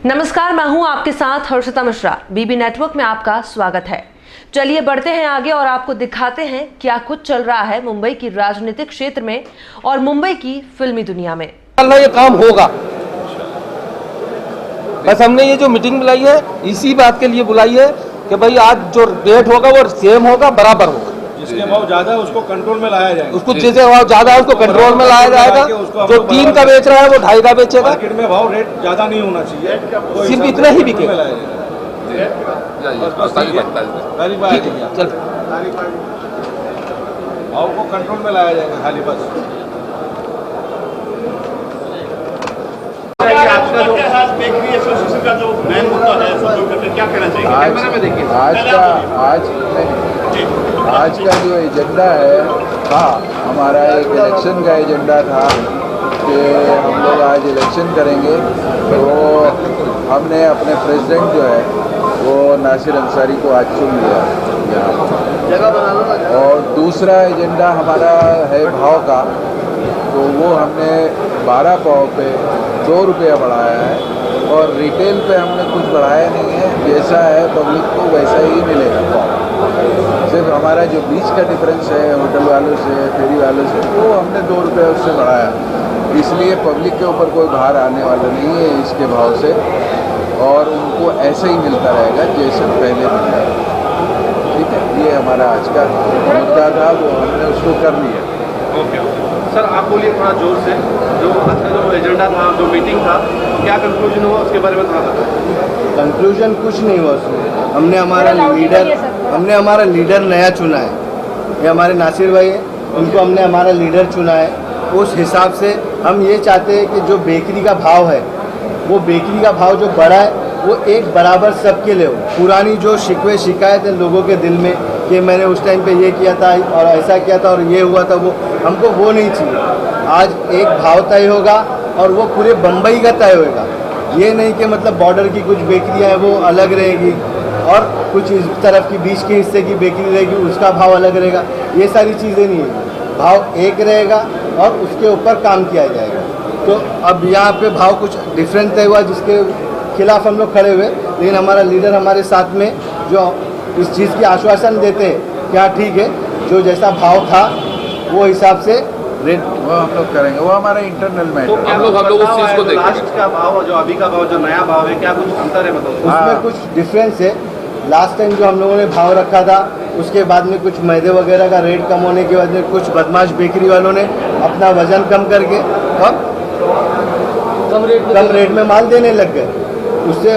नमस्कार, मैं हूं आपके साथ हर्षिता मिश्रा। बीबी नेटवर्क में आपका स्वागत है। चलिए बढ़ते हैं आगे और आपको दिखाते हैं क्या कुछ चल रहा है मुंबई की राजनीतिक क्षेत्र में और मुंबई की फिल्मी दुनिया में। ये काम होगा, बस हमने ये जो मीटिंग बुलाई है इसी बात के लिए बुलाई है कि भाई आज जो रेट होगा वो सेम होगा, बराबर होगा। जिसके भाव ज्यादा है उसको कंट्रोल में लाया जाएगा, उसको जिसके भाव ज्यादा है उसको कंट्रोल में लाया जाएगा। जो 3 का बेच रहा है वो 2.5 का बेचेगा। मार्केट में भाव रेट ज्यादा नहीं होना चाहिए, सिर्फ इतना ही बिकेगा। चल भाव को कंट्रोल में लाया जाएगा खाली बस। आपका जो बेकरी एसोसिएशन का जो मेन मुद्दा है क्या कहना चाहिए? आज का जो एजेंडा है, हाँ, हमारा एक इलेक्शन का एजेंडा था कि हम लोग आज इलेक्शन करेंगे। तो हमने अपने प्रेसिडेंट जो है वो नासिर अंसारी को आज चुन लिया यहाँ। और दूसरा एजेंडा हमारा है भाव का, तो वो हमने 12 पाव पे 2 रुपया बढ़ाया है। और रिटेल पे हमने कुछ बढ़ाया नहीं है, जैसा है पब्लिक को वैसा ही मिलेगा पाव। सिर्फ हमारा जो बीच का डिफरेंस है होटल वालों से, फेरी वालों से, वो हमने 2 रुपये उससे बढ़ाया। इसलिए पब्लिक के ऊपर कोई भार आने वाला नहीं है इसके भाव से, और उनको ऐसे ही मिलता रहेगा जैसे पहले मिलता है। ठीक है, ये हमारा आज का मुद्दा था, वो हमने उसको कर लिया। ओके सर, आप बोलिए थोड़ा जोर से। जो आज का जो एजेंडा था, जो मीटिंग था, क्या कंक्लूजन हुआ उसके बारे में थोड़ा बताएं। कंक्लूजन कुछ नहीं हुआ उसमें। हमने हमारा लीडर नया चुना है। ये हमारे नासिर भाई है, उनको हमने हमारा लीडर चुना है। उस हिसाब से हम ये चाहते हैं कि जो बेकरी का भाव है, वो बेकरी का भाव जो बढ़ा है वो एक बराबर सबके लिए हो। पुरानी जो शिकवे शिकायत है लोगों के दिल में कि मैंने उस टाइम पे ये किया था और ऐसा किया था और ये हुआ था, वो हमको वो नहीं चाहिए। आज एक भाव तय होगा और वो पूरे बम्बई का तय होगा। ये नहीं कि मतलब बॉर्डर की कुछ बेकरियाँ हैं वो अलग रहेगी और कुछ इस तरफ की बीच के हिस्से की बेकरी रहेगी उसका भाव अलग रहेगा। ये सारी चीज़ें नहीं है, भाव एक रहेगा और उसके ऊपर काम किया जाएगा। तो अब यहाँ पे भाव कुछ डिफरेंट तय हुआ जिसके खिलाफ हम लोग खड़े हुए, लेकिन हमारा लीडर हमारे साथ में जो इस चीज़ की आश्वासन देते हैं क्या ठीक है, जो जैसा भाव था वो हिसाब से रेट वो हम लोग करेंगे, वो हमारा इंटरनल तो मैटर। क्या हम लोग उस चीज़ को देखेंगे। लास्ट का भाव और जो अभी का भाव, जो नया भाव है, क्या कुछ अंतर है मतलब? उसमें कुछ डिफरेंस है। लास्ट टाइम जो हम लोगों ने भाव रखा था उसके बाद में कुछ मैदे वगैरह का रेट कम होने की वजह से कुछ बदमाश बेकरी वालों ने अपना वजन कम करके और कम रेट में माल देने लग गए। उससे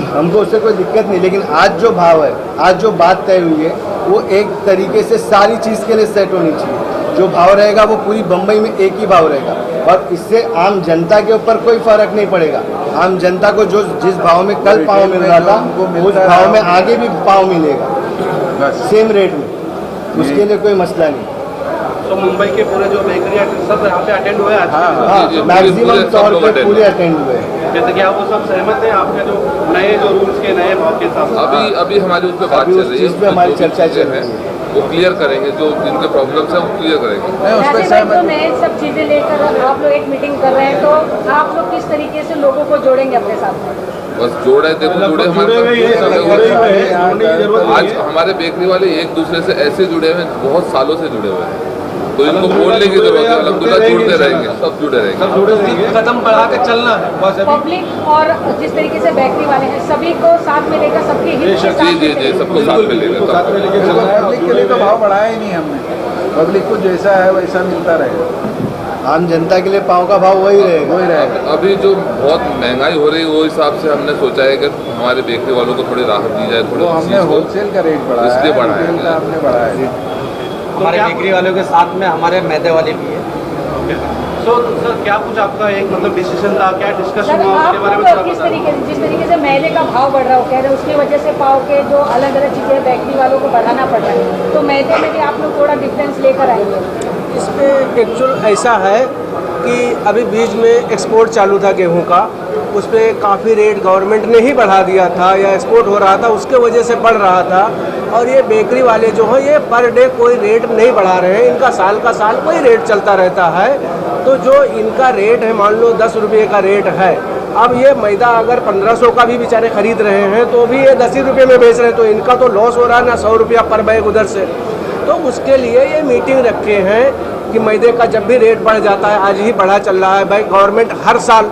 हमको उससे कोई दिक्कत नहीं, लेकिन आज जो भाव है, आज जो बात तय हुई है वो एक तरीके से सारी चीज़ के लिए सेट होनी चाहिए। जो भाव रहेगा वो पूरी बम्बई में एक ही भाव रहेगा और इससे आम जनता के ऊपर कोई फर्क नहीं पड़ेगा। आम जनता को जो जिस भाव में कल पाव मिल रहा था उस भाव में आगे भी पाव मिलेगा सेम रेट में, उसके लिए कोई मसला नहीं। तो मुंबई के पूरे जो बेकरी सब यहाँ पे अटेंड हुए आज? हाँ, मैक्सिमम तौर पे पूरे अटेंड हुए। जैसे कि आप वो सब सहमत हैं आपके जो नए जो रूल्स के नए भाव के साथ? अभी हमारी उस पर बात चल रही है, हमारी चर्चा चल रही है, वो क्लियर करेंगे। जो जिनके प्रॉब्लम्स हैं वो क्लियर करेंगे। तो नए सब चीजें लेकर आप लोग एक मीटिंग कर रहे हैं, तो आप लोग किस तरीके से लोगों को जोड़ेंगे अपने साथ में? बस जोड़े, देखो जुड़े हमारे आज हमारे बेकरी वाले एक दूसरे से ऐसे जुड़े हुए हैं, बहुत सालों से जुड़े हुए हैं, तो इनको बोलने की जरूरत है। अल्हम्दुलिल्लाह जुड़ते रहेंगे, सब जुड़े रहेंगे। कदम बढ़ा के चलना है बस। पब्लिक और जिस तरीके से बेकरी वाले हैं सभी को साथ में लेकर सबके हित के साथ जी सबको साथ में लेकर पब्लिक के लिए तो भाव बढ़ाया ही नहीं हमने। पब्लिक को जैसा है वैसा मिलता रहेगा। आम जनता के लिए पाव का भाव वही रहेगा। अभी जो बहुत महंगाई हो रही है वो हिसाब से हमने सोचा है कि हमारे बेकरी वालों को थोड़ी राहत दी जाए। तो हमने होलसेल का रेट बढ़ाया, इसलिए बढ़ाया रिटेल का हमने बढ़ाया है। हमारे बेकरी वालों के साथ में हमारे मैदे वाले भी है। तो सर क्या कुछ आपका एक मतलब डिसीजन था, क्या डिस्कशन सर हुआ उसके बारे में थोड़ा आप किस बताएं। तरीके जिस तरीके से मैदे का भाव बढ़ रहा हो कह रहे हैं उसकी वजह से पाव के जो अलग अलग चीज़ें बेकरी वालों को बढ़ाना पड़ रहा है, तो मैदे में भी आप लोग थोड़ा डिफरेंस लेकर आएंगे? इसमें एक्चुअल ऐसा है कि अभी बीच में एक्सपोर्ट चालू था गेहूं का, उस पर काफ़ी रेट गवर्नमेंट ने ही बढ़ा दिया था या एक्सपोर्ट हो रहा था उसके वजह से बढ़ रहा था। और ये बेकरी वाले जो हैं ये पर डे कोई रेट नहीं बढ़ा रहे हैं, इनका साल का साल कोई रेट चलता रहता है। तो जो इनका रेट है मान लो 10 रुपये का रेट है अब ये मैदा अगर 1500 का भी बेचारे खरीद रहे हैं तो भी ये 10 ही रुपये में बेच रहे हैं, तो इनका तो लॉस हो रहा है ना 100 रुपया पर बैग उधर से। तो उसके लिए ये मीटिंग रखे हैं कि मैदे का जब भी रेट बढ़ जाता है, आज ही बढ़ा चल रहा है भाई, गवर्नमेंट हर साल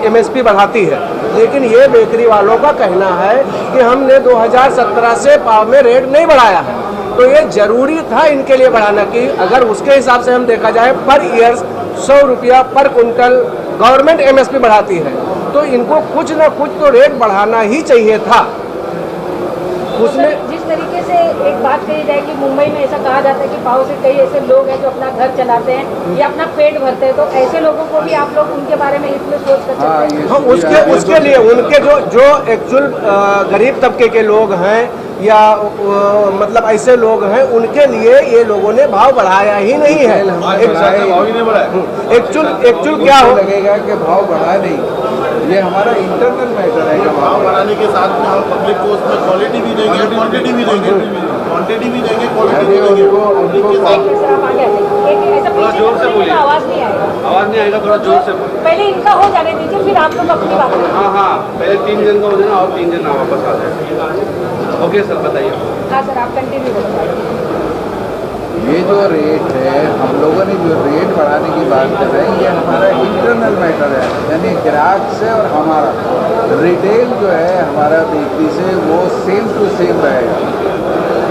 MSP बढ़ाती है, लेकिन ये बेकरी वालों का कहना है कि हमने 2017 से पाव में रेट नहीं बढ़ाया है, तो ये जरूरी था इनके लिए बढ़ाना कि अगर उसके हिसाब से हम देखा जाए पर ईयर 100 रुपया पर कुंटल गवर्नमेंट MSP बढ़ाती है, तो इनको कुछ ना कुछ तो रेट बढ़ाना ही चाहिए था। उसमें जिस तरीके से एक बात कही जाए कि मुंबई में ऐसा कहा जाता है कि पाव से कई ऐसे लोग हैं जो अपना घर चलाते हैं या अपना पेट भरते हैं, तो ऐसे लोगों को भी आप लोग उनके बारे में इसमें सोच कर सकते हैं। हाँ, उसके लिए उनके जो एक्चुअल गरीब तबके के लोग हैं या मतलब ऐसे लोग हैं, उनके लिए ये लोगों ने भाव बढ़ाया ही नहीं है। एक्चुअल क्या हो लगेगा कि भाव बढ़ा नहीं, ये हमारा इंटरनल मैटर है। भाव बढ़ाने के साथ में हम पब्लिक को उसमें क्वालिटी भी देंगे, क्वांटिटी भी देंगे, क्वांटिटी भी देंगे, क्वालिटी भी देंगे। जोर से बोलिए, आवाज नहीं आएगा, आवाज नहीं आएगा, थोड़ा जोर से बोलिए। पहले इनका हो जाने दीजिए, फिर आप लोग अपनी बात करें। हाँ, पहले 3 जन का हो जाना और 3 जन वापस आ जाए। ओके सर, बताइए। हाँ सर, आप कंटिन्यू करें। ये जो रेट है, हम लोगों ने जो रेट बढ़ाने की बात कर रहे हैं, ये हमारा इंटरनल मैटर है, यानी ग्राहक से और हमारा रिटेल जो है हमारा बेकरी से वो सेम टू सेम रहेगा,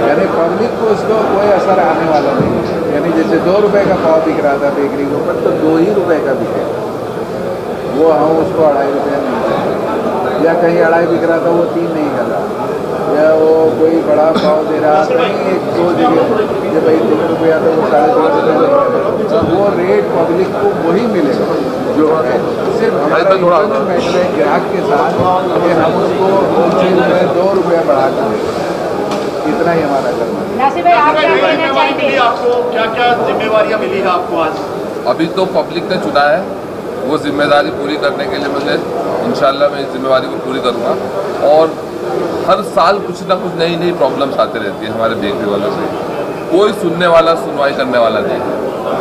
यानी पब्लिक को उसको कोई असर आने वाला नहीं है। यानी जैसे 2 रुपये का पाव बिक रहा था बेकरी के ऊपर, तो 2 ही रुपये का बिकेगा, वो हम उसको 2.5 रुपये नहीं देंगे, या कहीं 2.5 बिक रहा था वो 3 नहीं कर रहा, या वो कोई बड़ा भाव दे रहा था नहीं, 1-2 जगह जब भाई 3 रुपया तो वो 3.5 रुपये, तो वो रेट पब्लिक को वही मिलेगा जो है। सिर्फ हमारा इंटरनल मैटर है ग्राहक के साथ कि हम उसको होलसेल में 2 रुपया बढ़ा कर दें, इतना ही हमारा करना है। नासिर भाई, आप क्या कहना चाहेंगे? आपको क्या क्या जिम्मेवारियाँ मिली है आपको आज? अभी तो पब्लिक ने चुना है, वो जिम्मेदारी पूरी करने के लिए मुझे इंशाल्लाह मैं इस जिम्मेवारी को पूरी करूँगा। और हर साल कुछ ना कुछ नई नई प्रॉब्लम्स आते रहती है हमारे बेकरी वालों से, कोई सुनने वाला सुनवाई करने वाला नहीं है।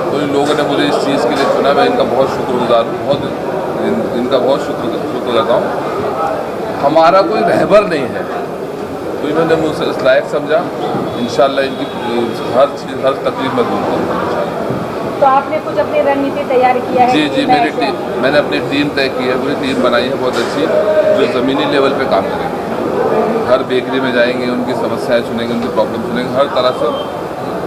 तो इन लोगों ने मुझे इस चीज़ के लिए चुना, मैं इनका बहुत शुक्रगुजार हूँ, इनका बहुत शुक्र करता हूँ। हमारा कोई रहबर नहीं है, तो इन्होंने मुझसे इस लायक समझा, इंशाल्लाह इनकी हर चीज़ हर तकलीफ में दूर करूँगा इंशाल्लाह। तो आपने कुछ अपनी रणनीति तैयार किया है? जी, मैंने अपनी टीम तय की है, पूरी टीम बनाई है बहुत अच्छी, जो ज़मीनी लेवल पे काम करेंगे। हर बेकरी में जाएंगे, उनकी समस्याएं सुनेंगे, उनकी प्रॉब्लम सुनेंगे, हर तरह से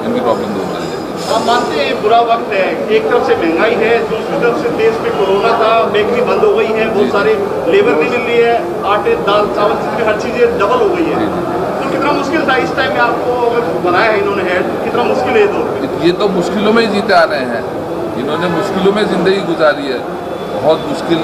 इनकी प्रॉब्लम दूर करेंगे। आप मानते हैं बुरा वक्त है, एक तरफ से महंगाई है, दूसरी तरफ से देश में कोरोना था, बेकरी बंद हो गई है, बहुत सारे लेबर नहीं मिल रही है, आटे दाल चावल की हर चीज़ें डबल हो गई है, तो कितना मुश्किल था इस टाइम में आपको अगर बनाया है इन्होंने हेड, कितना मुश्किल है ये तो मुश्किलों में ही जीते आ रहे हैं, इन्होंने मुश्किलों में ज़िंदगी गुजारी है, बहुत मुश्किल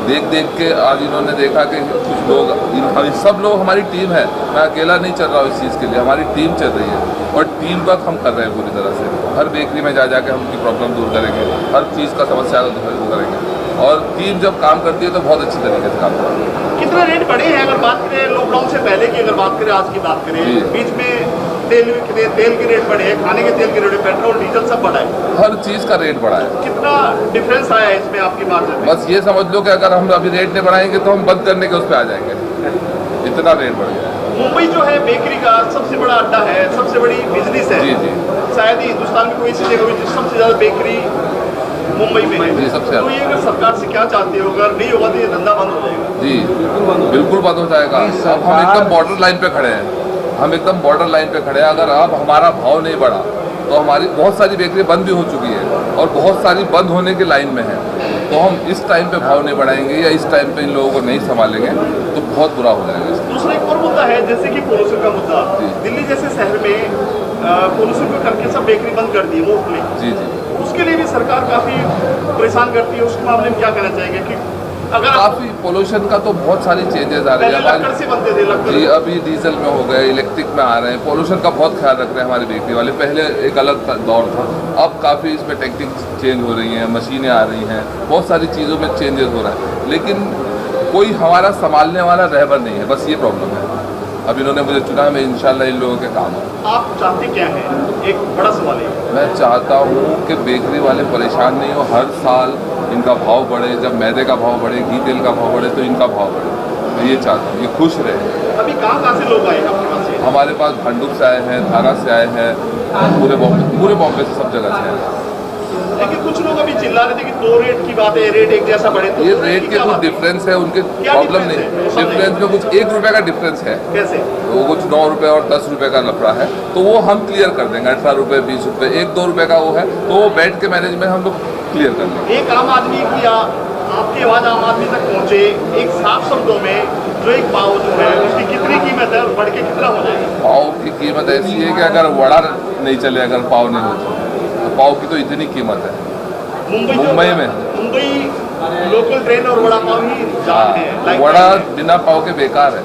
देख देख के आज इन्होंने देखा कि कुछ लोग, हम सब लोग हमारी टीम है, मैं अकेला नहीं चल रहा हूँ इस चीज़ के लिए, हमारी टीम चल रही है और टीम वर्क हम कर रहे हैं पूरी तरह से। हर बेकरी में जा के हम उनकी प्रॉब्लम दूर करेंगे, हर चीज़ का समस्या दूर करेंगे, और टीम जब काम करती है तो बहुत अच्छी तरीके से काम करती है। कितने रेट बढ़े हैं अगर बात करें लॉकडाउन से पहले की, अगर बात करें आज की बात करें, बीच में तेल के रेट बढ़े हैं, खाने के तेल के रेट, पेट्रोल डीजल सब बढ़ा है, हर चीज़ का रेट बढ़ा है। कितना डिफरेंस आया है इसमें आपकी मार्जिन में? बस ये समझ लो कि अगर हम अभी रेट नहीं बढ़ाएंगे तो हम बंद करने के उस पर आ जाएंगे, इतना रेट बढ़ गया। मुंबई जो है बेकरी का सबसे बड़ा अड्डा है, सबसे बड़ी बिजनेस है, जी। शायद ही हिंदुस्तान में कोई ऐसी जगह हुई सबसे ज़्यादा बेकरी मुंबई में। जी, सबसे तो ये अगर सरकार से क्या चाहते हो, अगर नहीं होगा तो ये धंधा बंद हो जाएगा? जी, बिल्कुल बंद हो जाएगा। अब हम एकदम बॉर्डर लाइन पे खड़े हैं, अगर अब हमारा भाव नहीं बढ़ा तो हमारी बहुत सारी बेकरी बंद भी हो चुकी है और बहुत सारी बंद होने की लाइन में है, तो हम इस टाइम पे भाव नहीं बढ़ाएंगे या इस टाइम पे इन लोगों को नहीं संभालेंगे तो बहुत बुरा हो जाएगा। दूसरा एक और मुद्दा है, जैसे कि पोल्यूशन का मुद्दा, दिल्ली जैसे शहर में पोल्यूशन को करके सब बेकरी बंद कर दी है मोस्टली। जी, उसके लिए भी सरकार काफ़ी परेशान करती है, उसके मामले में क्या कहना चाहेंगे कि अगर काफ़ी पोल्यूशन का तो बहुत सारी चेंजेस आ रही है लक्कड़ से बनते थे, लक्कड़ जी, अभी डीजल में हो गए, इलेक्ट्रिक में आ रहे हैं, पोल्यूशन का बहुत ख्याल रख रहे हैं हमारे बेकरी वाले। पहले एक अलग दौर था, अब काफ़ी इसमें टेक्निक चेंज हो रही हैं, मशीनें आ रही हैं, बहुत सारी चीज़ों में चेंजेस हो रहा है, लेकिन कोई हमारा संभालने वाला रहबर नहीं है, बस ये प्रॉब्लम है। अब इन्होंने मुझे चुना, मैं इंशाल्लाह इन लोगों के काम हूँ। आप चाहते क्या हैं? एक बड़ा सवाल है, मैं चाहता हूँ कि बेकरी वाले परेशान नहीं हो, हर साल इनका भाव बढ़े, जब मैदे का भाव बढ़े, घी तेल का भाव बढ़े तो इनका भाव बढ़े। मैं ये चाहता हूँ, ये खुश रहे। अभी कहाँ से लोग आए हैं आपके पास से? हमारे पास भांडुप से आए हैं, धारा से आए हैं, पूरे बॉम्बे से सब जगह से आए हैं। लेकिन कुछ लोग अभी चिल्ला रहे थे कि 2 रेट की बात है, रेट एक जैसा बढ़े। तो ये रेट के कुछ डिफरेंस है, उनके प्रॉब्लम नहीं। डिफरेंस में कुछ 1 रुपये का डिफरेंस है। कैसे? वो कुछ 9 रुपये और 10 रुपये का लफड़ा है, तो वो हम क्लियर कर देंगे। 18 रुपये, 20 रुपये, 1-2 रुपये का वो है, तो वो बैठ के मैनेजमेंट हम लोग क्लियर कर देंगे। एक आम आदमी की आपकी आवाज आम आदमी तक पहुंचे, एक साफ शब्दों में जो एक पाव जो है उसकी कितनी कीमत है और बढ़ के कितना हो जाएगा? पाव की कीमत ऐसी है कि अगर वड़ा नहीं चले, अगर पाव नहीं होता तो पाव की तो इतनी कीमत है। मुंबई में मुंबई लोकल ट्रेन और वड़ा पाव ही जान है। वड़ा बिना पाव के बेकार है।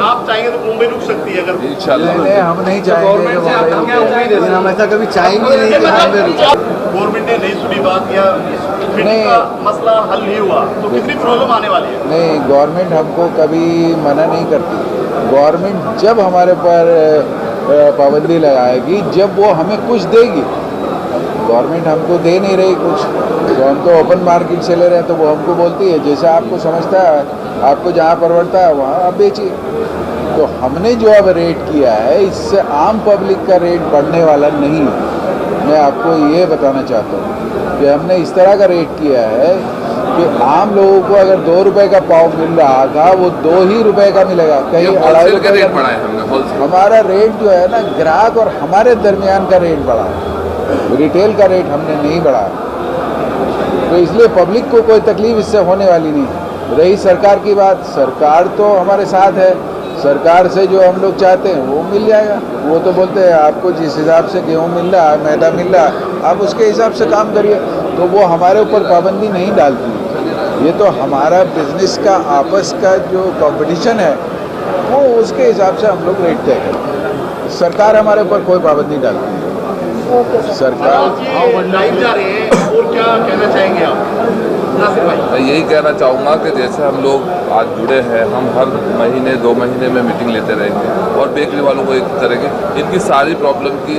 आप चाहेंगे तो मुंबई रुक सकती है अगर इंशाल्लाह। हम नहीं चाहेंगे, लेकिन हम ऐसा कभी चाहेंगे नहीं कि मुंबई रुके। गवर्नमेंट ने नहीं सुनी बात या फिटिंग का मसला हल नहीं हुआ तो कितनी प्रॉब्लम आने वाली है? नहीं, गवर्नमेंट हमको कभी मना नहीं करती। गवर्नमेंट जब हमारे पर पाबंदी लगाएगी, जब वो हमें कुछ देगी। गवर्नमेंट हमको दे नहीं रही कुछ, तो हम तो ओपन मार्केट से ले रहे हैं, तो वो हमको बोलती है जैसा आपको समझता है, आपको जहाँ परवड़ता है वहाँ आप बेचिए। तो हमने जो अब रेट किया है, इससे आम पब्लिक का रेट बढ़ने वाला नहीं है। मैं आपको ये बताना चाहता हूँ कि हमने इस तरह का रेट किया है कि आम लोगों को अगर 2 रुपये का पाव मिल रहा था, वो 2 ही रुपये का मिलेगा, कहीं 2.5 रुपये रेट बढ़ा है हमने। हमारा रेट जो है ना, ग्राहक और हमारे दरमियान का रेट बढ़ा है, रिटेल का रेट हमने नहीं बढ़ाया। तो इसलिए पब्लिक को कोई तकलीफ इससे होने वाली नहीं। रही सरकार की बात, सरकार तो हमारे साथ है। सरकार से जो हम लोग चाहते हैं वो मिल जाएगा। वो तो बोलते हैं आपको जिस हिसाब से गेहूँ मिल रहा है, मैदा मिल रहा है, आप उसके हिसाब से काम करिए। तो वो हमारे ऊपर पाबंदी नहीं डालती। ये तो हमारा बिजनेस का आपस का जो कंपटीशन है, वो उसके हिसाब से हम लोग रेट तय करते। सरकार हमारे ऊपर कोई पाबंदी नहीं डालती है। सरकार लाइव जा रहे हैं और क्या कहना चाहेंगे आप नासिर भाई? मैं यही कहना चाहूँगा कि जैसे हम लोग आज जुड़े हैं, हम हर महीने 2 महीने में मीटिंग लेते रहेंगे और बेकरी वालों को एक करेंगे। इनकी सारी प्रॉब्लम की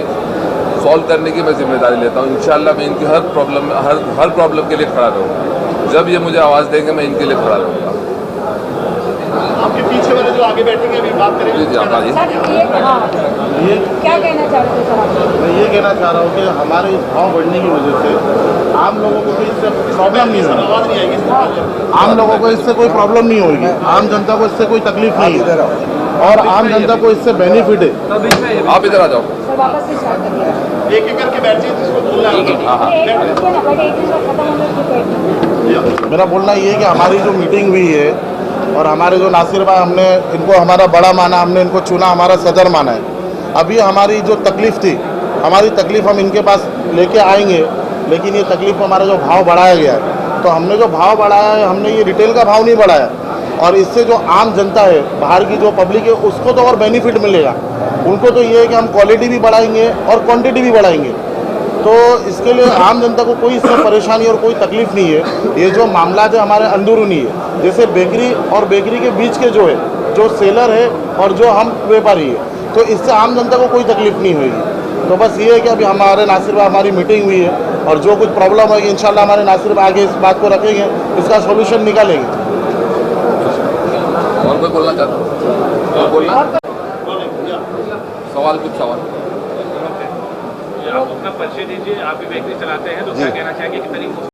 सॉल्व करने की मैं जिम्मेदारी लेता हूँ। इंशाल्लाह मैं इनकी हर प्रॉब्लम के लिए खड़ा रहूँगा। जब ये मुझे आवाज़ देंगे मैं इनके लिए खड़ा रहूँगा। आपके पीछे वाले जो आगे बैठेंगे अभी बात करेंगे। जी आप आइए। ये क्या कहना चाह रहे थे सर आप? मैं ये कहना चाह रहा हूँ कि हमारे इस भाव बढ़ने की वजह से आम लोगों को भी इससे प्रॉब्लम नहीं होगी। आवाज नहीं आएगी। आम लोगों को इससे कोई प्रॉब्लम नहीं होगी, आम जनता को इससे कोई तकलीफ नहीं है और आम जनता को इससे बेनिफिट है। आप इधर आ जाओ। सर वापस से स्टार्ट करिए। एक एक करके बैठिए जिसको बोलना है। मेरा बोलना ये है कि हमारी जो मीटिंग हुई है और हमारे जो नासिर भाई, हमने इनको हमारा बड़ा माना, हमने इनको चुना, हमारा सदर माना है। अभी हमारी जो तकलीफ़ थी, हमारी तकलीफ़ हम इनके पास लेके आएंगे, लेकिन ये तकलीफ़ हमारा जो भाव बढ़ाया गया है, तो हमने जो भाव बढ़ाया है, हमने ये रिटेल का भाव नहीं बढ़ाया। और इससे जो आम जनता है, बाहर की जो पब्लिक है, उसको तो और बेनिफिट मिलेगा। उनको तो ये है कि हम क्वालिटी भी बढ़ाएंगे और क्वांटिटी भी बढ़ाएंगे। तो इसके लिए आम जनता को कोई इसमें परेशानी और कोई तकलीफ नहीं है। ये जो मामला है हमारे अंदरूनी है, जैसे बेकरी और बेकरी के बीच के जो है, जो सेलर है और जो हम व्यापारी है, तो इससे आम जनता को कोई तकलीफ नहीं होगी। तो बस ये है कि अभी हमारे नासिर भाई, हमारी मीटिंग हुई है और जो कुछ प्रॉब्लम होगी इंशाल्लाह हमारे नासिर भाई आगे इस बात को रखेंगे, इसका सोल्यूशन निकालेंगे। और कोई बोलना चाहता हूँ? बोलना सवाल, कुछ सवाल। आप अपना परिचय दीजिए। आप भी बेकरी चलाते हैं तो क्या कहना चाहेंगे कि तरीकों